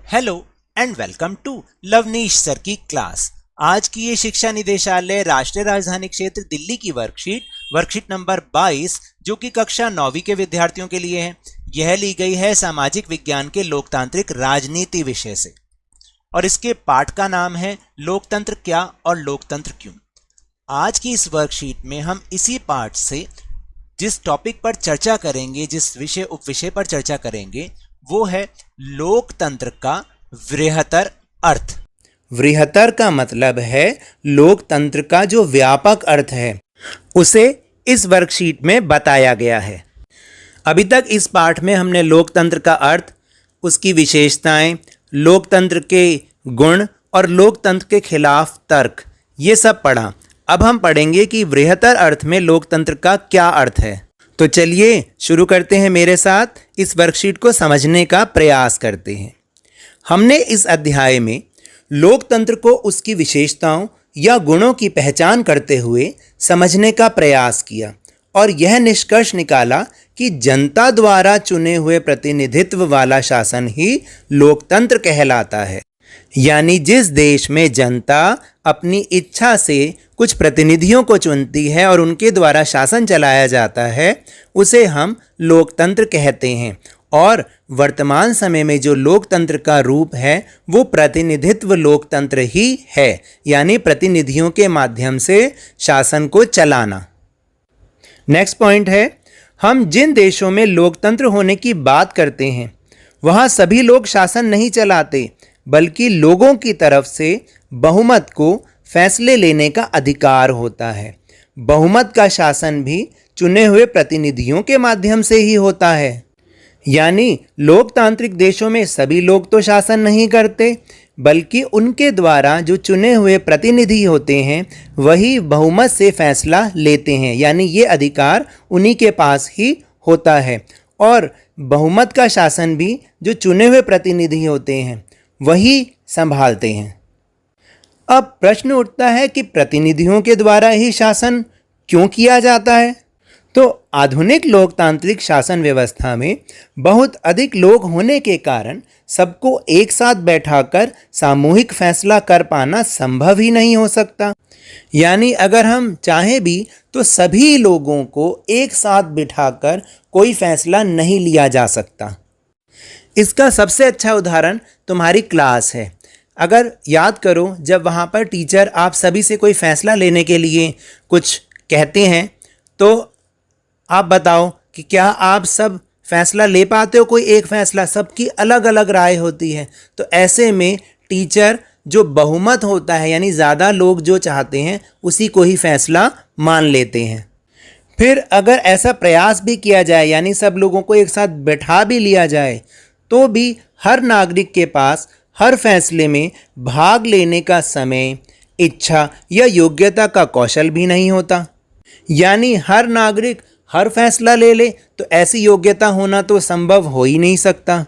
Hello and welcome to Lovneesh sir की class. आज की ये शिक्षा निदेशालय राष्ट्रीय राजधानी क्षेत्र दिल्ली की वर्कशीट नंबर 22 जो कि कक्षा 9वीं के विद्यार्थियों के लिए है। यह ली गई है सामाजिक विज्ञान के लोकतांत्रिक राजनीति विषय से और इसके पाठ का नाम है लोकतंत्र क्या और लोकतंत्र क्यों। आज की इस वर्कशीट में हम इसी पाठ से जिस टॉपिक पर चर्चा करेंगे, जिस उपविषय पर चर्चा करेंगे वो है लोकतंत्र का वृहत्तर अर्थ। वृहत्तर का मतलब है लोकतंत्र का जो व्यापक अर्थ है उसे इस वर्कशीट में बताया गया है। अभी तक इस पाठ में हमने लोकतंत्र का अर्थ, उसकी विशेषताएं, लोकतंत्र के गुण और लोकतंत्र के खिलाफ तर्क ये सब पढ़ा। अब हम पढ़ेंगे कि वृहत्तर अर्थ में लोकतंत्र का क्या अर्थ है। तो चलिए शुरू करते हैं, मेरे साथ इस वर्कशीट को समझने का प्रयास करते हैं। हमने इस अध्याय में लोकतंत्र को उसकी विशेषताओं या गुणों की पहचान करते हुए समझने का प्रयास किया और यह निष्कर्ष निकाला कि जनता द्वारा चुने हुए प्रतिनिधित्व वाला शासन ही लोकतंत्र कहलाता है। यानी जिस देश में जनता अपनी इच्छा से कुछ प्रतिनिधियों को चुनती है और उनके द्वारा शासन चलाया जाता है उसे हम लोकतंत्र कहते हैं। और वर्तमान समय में जो लोकतंत्र का रूप है वो प्रतिनिधित्व लोकतंत्र ही है, यानी प्रतिनिधियों के माध्यम से शासन को चलाना। नेक्स्ट पॉइंट है, हम जिन देशों में लोकतंत्र होने की बात करते हैं वहाँ सभी लोग शासन नहीं चलाते, बल्कि लोगों की तरफ से बहुमत को फैसले लेने का अधिकार होता है। बहुमत का शासन भी चुने हुए प्रतिनिधियों के माध्यम से ही होता है। यानी लोकतांत्रिक देशों में सभी लोग तो शासन नहीं करते, बल्कि उनके द्वारा जो चुने हुए प्रतिनिधि होते हैं वही बहुमत से फैसला लेते हैं, यानी ये अधिकार उन्हीं के पास ही होता है। और बहुमत का शासन भी जो चुने हुए प्रतिनिधि होते हैं वही संभालते हैं। अब प्रश्न उठता है कि प्रतिनिधियों के द्वारा ही शासन क्यों किया जाता है? तो आधुनिक लोकतांत्रिक शासन व्यवस्था में बहुत अधिक लोग होने के कारण सबको एक साथ बैठाकर सामूहिक फैसला कर पाना संभव ही नहीं हो सकता। यानी अगर हम चाहें भी तो सभी लोगों को एक साथ बिठाकर कोई फैसला नहीं लिया जा सकता। इसका सबसे अच्छा उदाहरण तुम्हारी क्लास है। अगर याद करो, जब वहाँ पर टीचर आप सभी से कोई फ़ैसला लेने के लिए कुछ कहते हैं तो आप बताओ कि क्या आप सब फैसला ले पाते हो? कोई एक फ़ैसला, सबकी अलग अलग राय होती है। तो ऐसे में टीचर जो बहुमत होता है, यानी ज़्यादा लोग जो चाहते हैं उसी को ही फैसला मान लेते हैं। फिर अगर ऐसा प्रयास भी किया जाए, यानी सब लोगों को एक साथ बैठा भी लिया जाए, तो भी हर नागरिक के पास हर फैसले में भाग लेने का समय, इच्छा या योग्यता का कौशल भी नहीं होता। यानी हर नागरिक हर फैसला ले ले तो ऐसी योग्यता होना तो संभव हो ही नहीं सकता।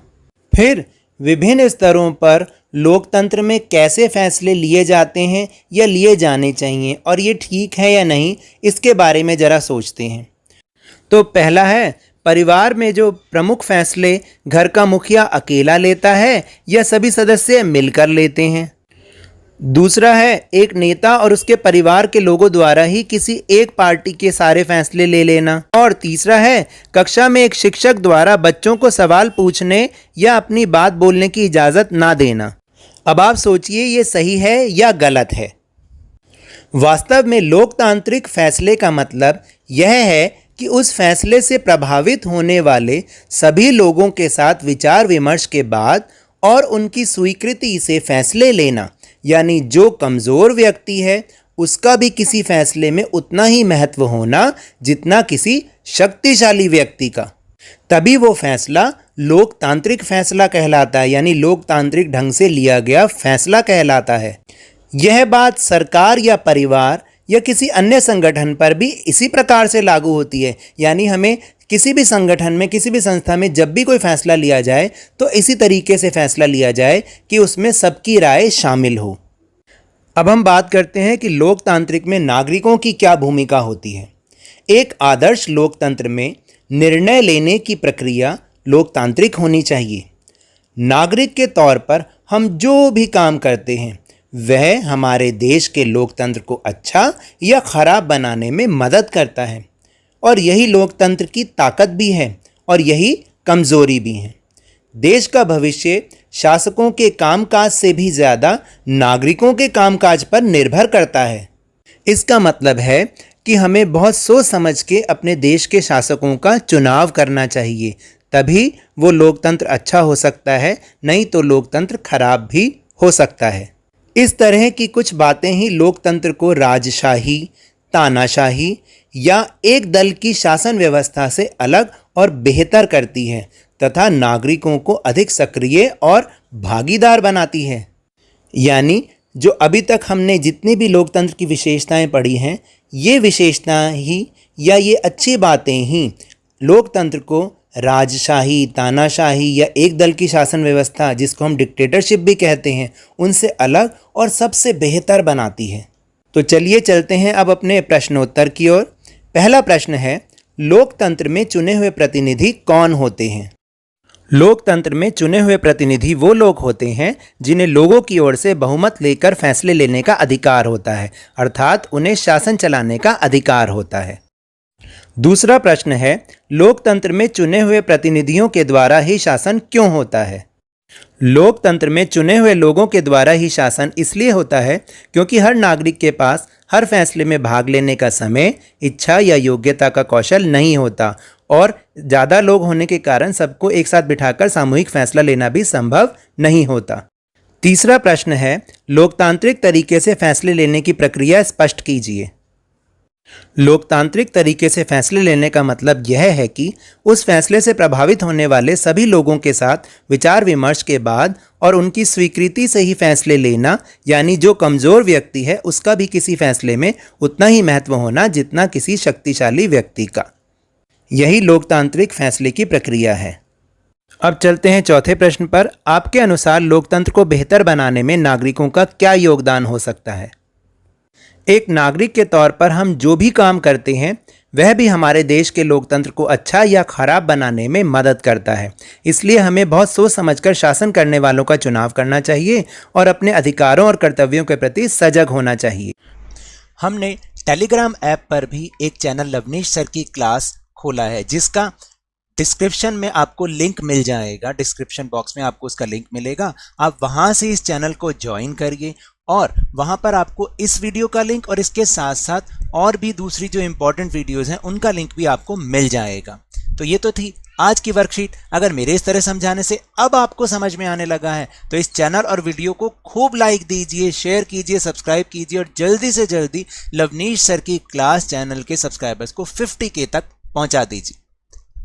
फिर विभिन्न स्तरों पर लोकतंत्र में कैसे फैसले लिए जाते हैं या लिए जाने चाहिए और ये ठीक है या नहीं, इसके बारे में ज़रा सोचते हैं। तो पहला है, परिवार में जो प्रमुख फैसले घर का मुखिया अकेला लेता है या सभी सदस्य मिलकर लेते हैं। दूसरा है, एक नेता और उसके परिवार के लोगों द्वारा ही किसी एक पार्टी के सारे फैसले ले लेना। और तीसरा है, कक्षा में एक शिक्षक द्वारा बच्चों को सवाल पूछने या अपनी बात बोलने की इजाज़त ना देना। अब आप सोचिए ये सही है या गलत है? वास्तव में लोकतांत्रिक फैसले का मतलब यह है कि उस फैसले से प्रभावित होने वाले सभी लोगों के साथ विचार विमर्श के बाद और उनकी स्वीकृति से फैसले लेना। यानी जो कमज़ोर व्यक्ति है उसका भी किसी फैसले में उतना ही महत्व होना जितना किसी शक्तिशाली व्यक्ति का। तभी वो फैसला लोकतांत्रिक फैसला कहलाता है, यानी लोकतांत्रिक ढंग से लिया गया फैसला कहलाता है। यह बात सरकार या परिवार या किसी अन्य संगठन पर भी इसी प्रकार से लागू होती है। यानी हमें किसी भी संगठन में, किसी भी संस्था में जब भी कोई फैसला लिया जाए तो इसी तरीके से फैसला लिया जाए कि उसमें सबकी राय शामिल हो। अब हम बात करते हैं कि लोकतांत्रिक में नागरिकों की क्या भूमिका होती है। एक आदर्श लोकतंत्र में निर्णय लेने की प्रक्रिया लोकतांत्रिक होनी चाहिए। नागरिक के तौर पर हम जो भी काम करते हैं वह हमारे देश के लोकतंत्र को अच्छा या खराब बनाने में मदद करता है, और यही लोकतंत्र की ताकत भी है और यही कमज़ोरी भी है। देश का भविष्य शासकों के कामकाज से भी ज़्यादा नागरिकों के कामकाज पर निर्भर करता है। इसका मतलब है कि हमें बहुत सोच समझ के अपने देश के शासकों का चुनाव करना चाहिए, तभी वो लोकतंत्र अच्छा हो सकता है, नहीं तो लोकतंत्र खराब भी हो सकता है। इस तरह की कुछ बातें ही लोकतंत्र को राजशाही, तानाशाही या एक दल की शासन व्यवस्था से अलग और बेहतर करती है तथा नागरिकों को अधिक सक्रिय और भागीदार बनाती है। यानी जो अभी तक हमने जितनी भी लोकतंत्र की विशेषताएं पढ़ी हैं, ये विशेषताएं ही या ये अच्छी बातें ही लोकतंत्र को राजशाही, तानाशाही या एक दल की शासन व्यवस्था, जिसको हम डिक्टेटरशिप भी कहते हैं, उनसे अलग और सबसे बेहतर बनाती है। तो चलिए चलते हैं अब अपने प्रश्नोत्तर की ओर। पहला प्रश्न है, लोकतंत्र में चुने हुए प्रतिनिधि कौन होते हैं? लोकतंत्र में चुने हुए प्रतिनिधि वो लोग होते हैं जिन्हें लोगों की ओर से बहुमत लेकर फैसले लेने का अधिकार होता है, अर्थात उन्हें शासन चलाने का अधिकार होता है। दूसरा प्रश्न है, लोकतंत्र में चुने हुए प्रतिनिधियों के द्वारा ही शासन क्यों होता है? लोकतंत्र में चुने हुए लोगों के द्वारा ही शासन इसलिए होता है क्योंकि हर नागरिक के पास हर फैसले में भाग लेने का समय, इच्छा या योग्यता का कौशल नहीं होता, और ज़्यादा लोग होने के कारण सबको एक साथ बिठाकर सामूहिक फैसला लेना भी संभव नहीं होता। तीसरा प्रश्न है, लोकतांत्रिक तरीके से फैसले लेने की प्रक्रिया स्पष्ट कीजिए। लोकतांत्रिक तरीके से फैसले लेने का मतलब यह है कि उस फैसले से प्रभावित होने वाले सभी लोगों के साथ विचार विमर्श के बाद और उनकी स्वीकृति से ही फैसले लेना, यानी जो कमज़ोर व्यक्ति है उसका भी किसी फैसले में उतना ही महत्व होना जितना किसी शक्तिशाली व्यक्ति का। यही लोकतांत्रिक फैसले की प्रक्रिया है। अब चलते हैं चौथे प्रश्न पर। आपके अनुसार लोकतंत्र को बेहतर बनाने में नागरिकों का क्या योगदान हो सकता है? एक नागरिक के तौर पर हम जो भी काम करते हैं वह भी हमारे देश के लोकतंत्र को अच्छा या खराब बनाने में मदद करता है। इसलिए हमें बहुत सोच समझकर शासन करने वालों का चुनाव करना चाहिए और अपने अधिकारों और कर्तव्यों के प्रति सजग होना चाहिए। हमने टेलीग्राम ऐप पर भी एक चैनल लवनीश सर की क्लास खोला है, जिसका डिस्क्रिप्शन में आपको लिंक मिल जाएगा। डिस्क्रिप्शन बॉक्स में आपको उसका लिंक मिलेगा। आप वहां से इस चैनल को ज्वाइन करिए और वहां पर आपको इस वीडियो का लिंक और इसके साथ साथ और भी दूसरी जो इंपॉर्टेंट वीडियोस हैं उनका लिंक भी आपको मिल जाएगा। तो ये तो थी आज की वर्कशीट। अगर मेरे इस तरह समझाने से अब आपको समझ में आने लगा है तो इस चैनल और वीडियो को खूब लाइक दीजिए, शेयर कीजिए, सब्सक्राइब कीजिए और जल्दी से जल्दी लवनीश सर की क्लास चैनल के सब्सक्राइबर्स को 50K तक पहुंचा दीजिए।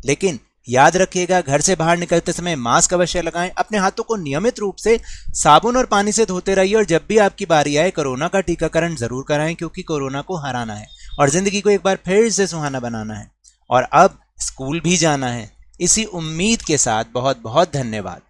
लेकिन याद रखिएगा, घर से बाहर निकलते समय मास्क अवश्य लगाएं, अपने हाथों को नियमित रूप से साबुन और पानी से धोते रहिए और जब भी आपकी बारी आए कोरोना का टीकाकरण जरूर कराएं, क्योंकि कोरोना को हराना है और जिंदगी को एक बार फिर से सुहाना बनाना है। और अब स्कूल भी जाना है। इसी उम्मीद के साथ बहुत बहुत धन्यवाद।